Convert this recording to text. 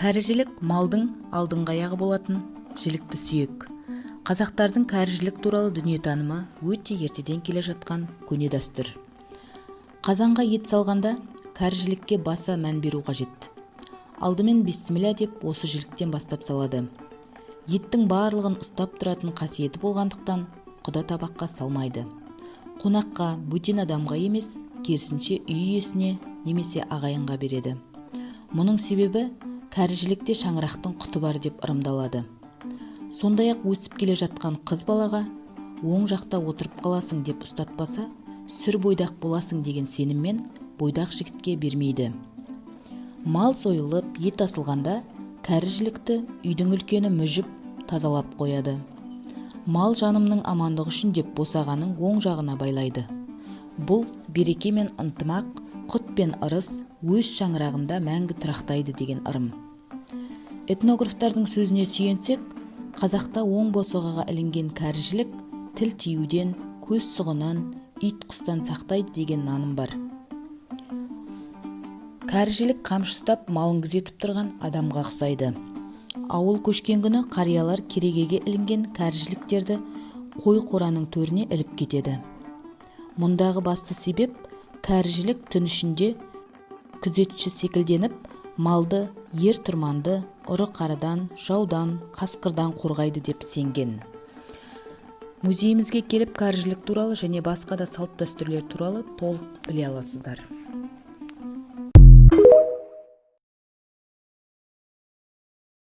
Кәрі малдың алдыңғы аяғы болатын жілікті сүйек. Қазақтардың кәрі туралы дүниетанымы өте ертеден келе жатқан көне дәстүр. Қазанға ет салғанда кәрі баса мән беру қажет. Алдымен бисмилля деп осы жіліктен бастап салады. Еттің барлығын ұстап тұратын қасиеті болғандықтан құда табаққа салмайды. Қонаққа, бөтен адамға емес, керісінше үй иесіне немесе ағайынға береді. Мұның себебі кәрі шаңырақтың құты бар деп ырымдалады. Сондай-ақ өсіп келе жатқан қыз балаға оң жақта отырып қаласың деп ұстатпаса, сүр бойдақ боласың деген сеніммен бойдақ жігітке бермейді. Мал сойылып, ет асылғанда кәрі үйдің үлкені мүжіп, тазалап қояды. Мал жанымның амандығы үшін деп босағаның оң жағына байлайды. Бұл береке мен ынтымақ, құт пен ырыс өз шаңырағында мәңгі тұрақтайды деген ырым. Этнографтардың сөзіне сүйенсек, қазақта оң босағаға ілінген кәрі тіл тиюден, көз сұғынан, ит құстан сақтайды деген наным бар. Кәрі қамшы ұстап малын күзетіп тұрған адамға ұқсайды. Ауыл көшкен күні қариялар керегеге ілінген кәрі қой қораның төріне іліп кетеді. Мұндағы басты себеп кәрі түн ішінде күзетші секілденіп, малды ер-тұрманды ұры қарадан, жаудан, қасқырдан қорғайды деп сенген. Музейімізге келіп кәрі туралы және басқа да салт дәстүрлер туралы толық біле аласыздар.